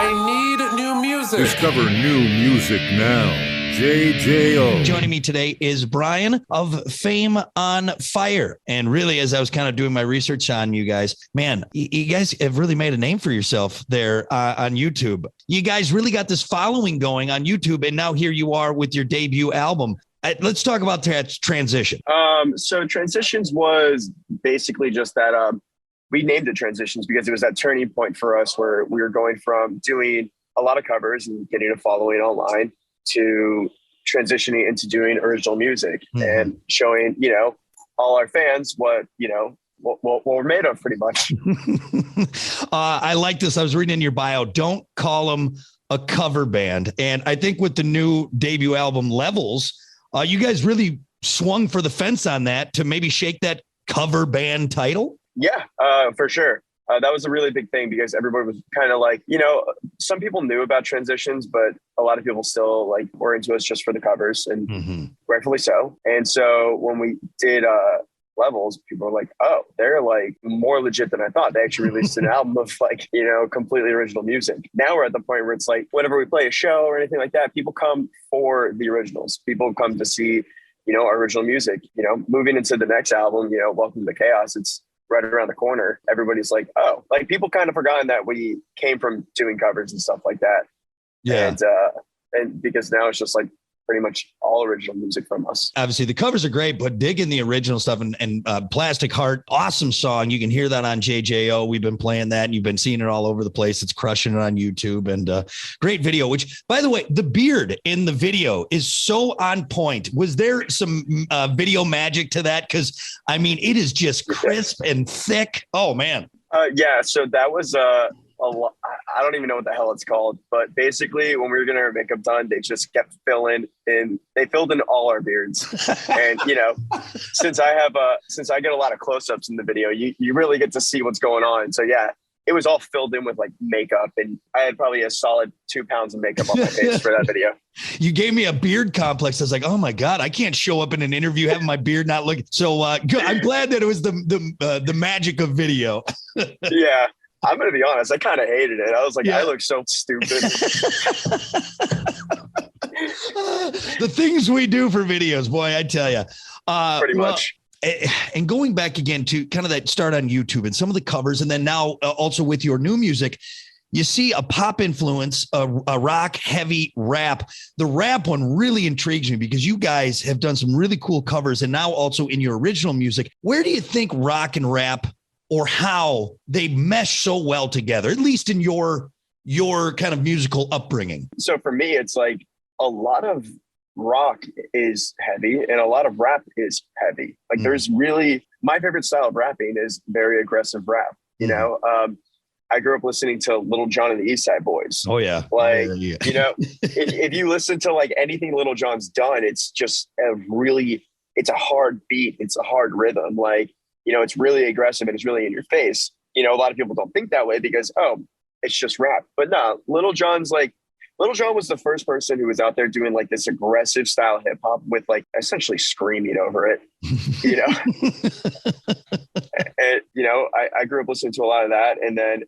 I need new music. Discover new music now. JJO. Joining me today is Brian of Fame on Fire. And really, as I was kind of doing my research on you guys, man, you guys have really made a name for yourself there on YouTube. You guys really got this following going on YouTube. And now here you are with your debut album. Let's talk about that transition. So Transitions was basically just that we named it Transitions because it was that turning point for us where we were going from doing a lot of covers and getting a following online to transitioning into doing original music and showing, all our fans what we're made of pretty much. I like this. I was reading in your bio, don't call them a cover band. And I think with the new debut album Levels, you guys really swung for the fence on that to maybe shake that cover band title. Yeah, for sure. That was a really big thing because everybody was kind of like, some people knew about Transitions, but a lot of people still were into us just for the covers, and rightfully so. And so when we did Levels, people were like, oh, they're more legit than I thought. They actually released an album of completely original music. Now we're at the point where it's like, whenever we play a show or anything like that, people come for the originals. People come to see, our original music. Moving into the next album, Welcome to the Chaos, it's right around the corner. Everybody's like, oh, people kind of forgotten that we came from doing covers and stuff like that. Yeah. And because now it's just pretty much all original music from us. Obviously the covers are great, but digging the original stuff and Plastic Heart, awesome song. You can hear that on JJO. We've been playing that and you've been seeing it all over the place. It's crushing it on YouTube, and great video, which by the way, the beard in the video is so on point. Was there some video magic to that? Cause I mean, it is just crisp and thick. Oh man. Yeah. So that was a lot. I don't even know what the hell it's called, but basically when we were getting our makeup done, they just kept filling in. They filled in all our beards. And, since I get a lot of close-ups in the video, you really get to see what's going on. So yeah, it was all filled in with makeup, and I had probably a solid 2 pounds of makeup on my face for that video. You gave me a beard complex. I was like, oh my God, I can't show up in an interview having my beard not look. So good. I'm glad that it was the magic of video. Yeah. I'm going to be honest. I kind of hated it. I was like, I look so stupid. The things we do for videos, boy, I tell you. Pretty much. And going back again to kind of that start on YouTube and some of the covers, and then now also with your new music, you see a pop influence, a rock heavy rap. The rap one really intrigues me because you guys have done some really cool covers, and now also in your original music. Where do you think rock and rap, or how they mesh so well together, at least in your kind of musical upbringing? So for me, it's a lot of rock is heavy and a lot of rap is heavy. There's really, my favorite style of rapping is very aggressive rap. I grew up listening to Little John and the East Side Boys. Oh yeah. If you listen to anything Little John's done, it's just it's a hard beat. It's a hard rhythm. It's really aggressive and it's really in your face. A lot of people don't think that way because, it's just rap. But no, Little John was the first person who was out there doing this aggressive style hip hop with essentially screaming over it, And, I grew up listening to a lot of that. And then,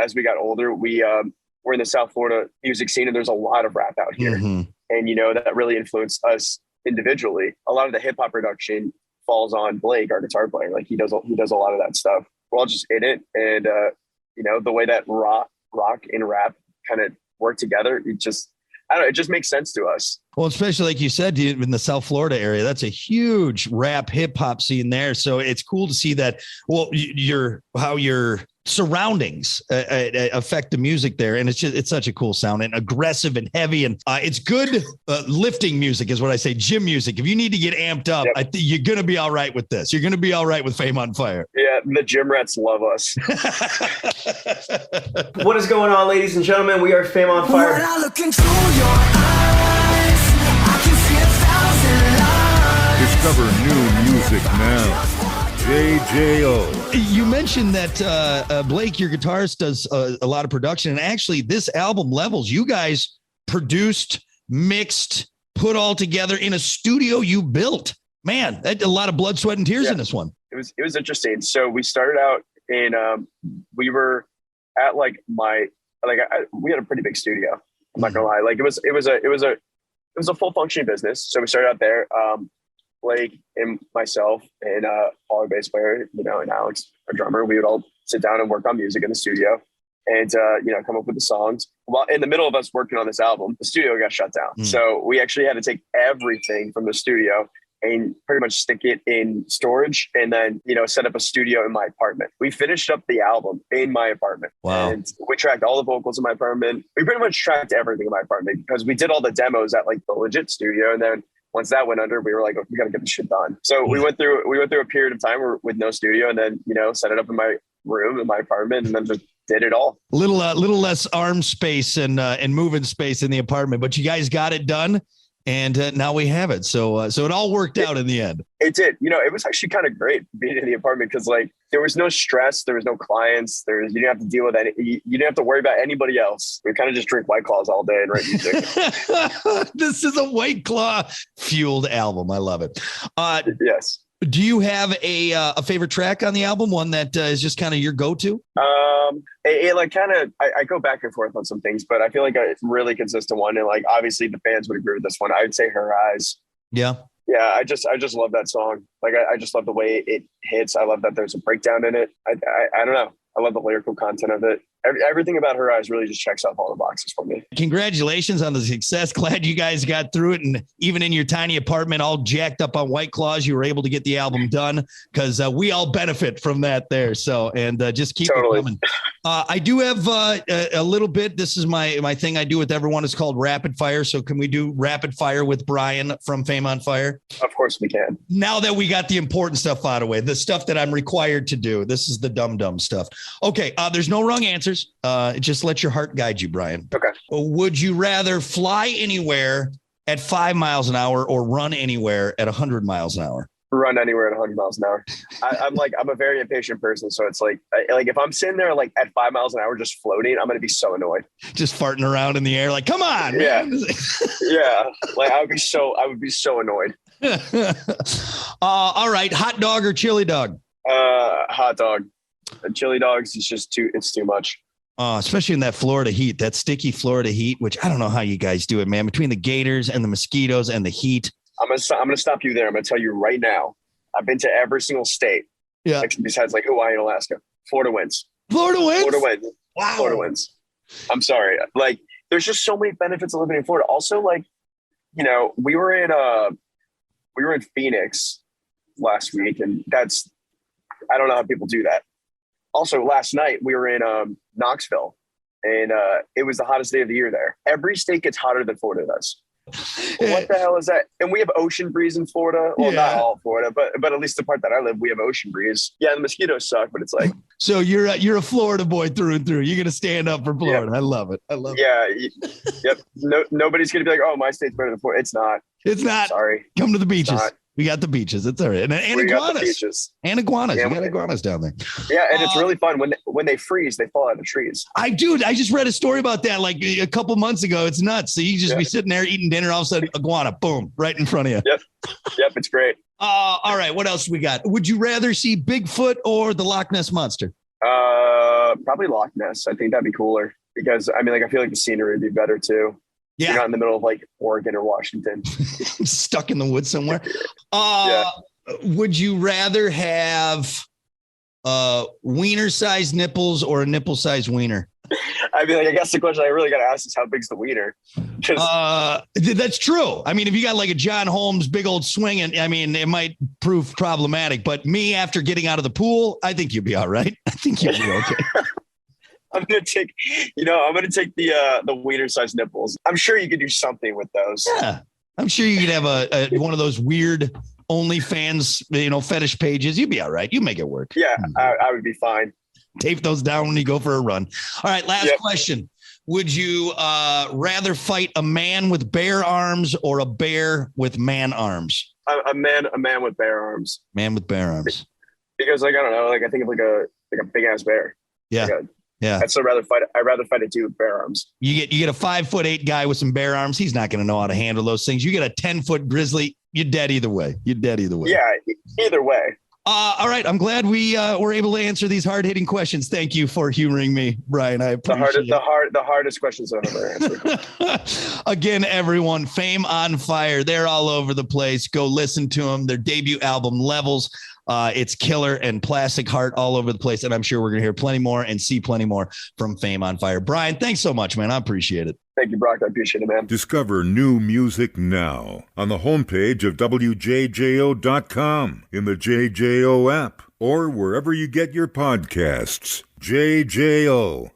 as we got older, we're in the South Florida music scene, and there's a lot of rap out here. And, that really influenced us individually. A lot of the hip hop production falls on Blake, our guitar player. He does a lot of that stuff. We're all just in it. And, the way that rock and rap kind of work together, it just makes sense to us. Well, especially like you said, in the South Florida area, that's a huge rap hip hop scene there. So it's cool to see that. Well, how your surroundings affect the music there, and it's such a cool sound and aggressive and heavy, and it's good lifting music is what I say. Gym music. If you need to get amped up, I think you're gonna be all right with this. You're gonna be all right with Fame on Fire. Yeah, the gym rats love us. What is going on, ladies and gentlemen? We are Fame on Fire. When I look into your eyes, I can see 1,000 lights. Discover new music now. JJO. You mentioned that Blake, your guitarist, does a lot of production, and actually this album Levels, you guys produced, mixed, put all together in a studio you built. Man, that a lot of blood, sweat, and tears in this one. It was interesting. So we started out in we were at my like we had a pretty big studio. I'm not gonna lie. Like it was a full functioning business. So we started out there. Blake and myself and Paul, our bass player, and Alex, our drummer, we would all sit down and work on music in the studio and, come up with the songs. Well, in the middle of us working on this album, the studio got shut down. So we actually had to take everything from the studio and pretty much stick it in storage and then, set up a studio in my apartment. We finished up the album in my apartment. Wow. And we tracked all the vocals in my apartment. We pretty much tracked everything in my apartment because we did all the demos at like the legit studio. And then once that went under, we were like, we got to get this shit done. So we went through a period of time with no studio and then, set it up in my room, in my apartment, and then just did it all. Little less arm space and moving space in the apartment, but you guys got it done. And now we have it. So it all worked out in the end. It did. It was actually kind of great being in the apartment because like there was no stress. There was no clients. You didn't have to deal with any. You didn't have to worry about anybody else. We kind of just drink White Claws all day and write music. This is a White Claw fueled album. I love it. Yes. Do you have a favorite track on the album? One that is just kind of your go-to? I go back and forth on some things, but I feel like a really consistent one. And like, obviously the fans would agree with this one. I would say Her Eyes. Yeah. Yeah. I just love that song. Like, I just love the way it hits. I love that there's a breakdown in it. I don't know. I love the lyrical content of it. Everything about Her Eyes really just checks off all the boxes for me. Congratulations on the success. Glad you guys got through it. And even in your tiny apartment, all jacked up on White Claws, you were able to get the album done because we all benefit from that there. So, and just keep it coming. I do have a little bit. This is my thing I do with everyone. It's called Rapid Fire. So can we do Rapid Fire with Brian from Fame on Fire? Of course we can. Now that we got the important stuff out of the way, the stuff that I'm required to do. This is the dumb stuff. Okay. There's no wrong answers. Just let your heart guide you, Brian. Okay. Would you rather fly anywhere at 5 miles an hour or run anywhere at 100 miles an hour? Run anywhere at 100 miles an hour. I'm a very impatient person. So it's like if I'm sitting there like at 5 miles an hour, just floating, I'm going to be so annoyed. Just farting around in the air. Like, come on. Yeah. Man. Yeah. Like I would be so annoyed. All right. Hot dog or chili dog? Hot dog. Chili dogs is just too much. Especially in that Florida heat, that sticky Florida heat, which I don't know how you guys do it, man. Between the gators and the mosquitoes and the heat. I'm gonna stop you there. I'm gonna tell you right now. I've been to every single state. Yeah. Besides like Hawaii and Alaska. Florida wins. Florida wins. Florida wins. Wow. Florida wins. I'm sorry. Like, there's just so many benefits of living in Florida. Also, like, we were in Phoenix last week, and I don't know how people do that. Also, last night we were in Knoxville, and it was the hottest day of the year there. Every state gets hotter than Florida does. What the hell is that? And we have ocean breeze in Florida. Well, not all Florida, but at least the part that I live, we have ocean breeze. Yeah, the mosquitoes suck, but it's like. So you're a Florida boy through and through. You're gonna stand up for Florida. Yeah. I love it. Yeah. Yep. Nobody's gonna be like, oh, my state's better than Florida. It's not. It's not. Sorry. Come to the beaches. We got the beaches. It's all right. And iguanas. And iguanas. Yeah, you got iguanas down there. Yeah, and it's really fun. When they freeze, they fall out of trees. I just read a story about that like a couple months ago. It's nuts. So you just be sitting there eating dinner. All of a sudden, iguana, boom, right in front of you. Yep, it's great. All right, what else we got? Would you rather see Bigfoot or the Loch Ness Monster? Probably Loch Ness. I think that'd be cooler because I feel like the scenery would be better too. Yeah. You're not in the middle of like Oregon or Washington. Stuck in the woods somewhere. Would you rather have wiener-sized nipples or a nipple-sized wiener? I guess the question I really got to ask is how big's the wiener? That's true. If you got like a John Holmes big old swinging, it might prove problematic. But me, after getting out of the pool, I think you'd be all right. I think you'd be okay. I'm gonna take the wiener-sized nipples. I'm sure you could do something with those. Yeah, I'm sure you could have a one of those weird OnlyFans, fetish pages. You'd be all right. You make it work. Yeah, I would be fine. Tape those down when you go for a run. All right, last question. Would you rather fight a man with bare arms or a bear with man arms? A man with bare arms. Man with bare arms. Because I don't know, I think of like a big ass bear. Yeah. Yeah. I'd rather fight a dude with bare arms. You get a 5'8" guy with some bare arms. He's not going to know how to handle those things. You get a 10-foot grizzly. You're dead either way. Yeah. Either way. All right. I'm glad we were able to answer these hard-hitting questions. Thank you for humoring me, Brian. I appreciate the hardest questions I've ever answered. Again, everyone, Fame on Fire. They're all over the place. Go listen to them. Their debut album, Levels. It's killer, and Plastic Heart all over the place. And I'm sure we're going to hear plenty more and see plenty more from Fame on Fire. Brian, thanks so much, man. I appreciate it. Thank you, Brock. I appreciate it, man. Discover new music now on the homepage of WJJO.com, in the JJO app, or wherever you get your podcasts. JJO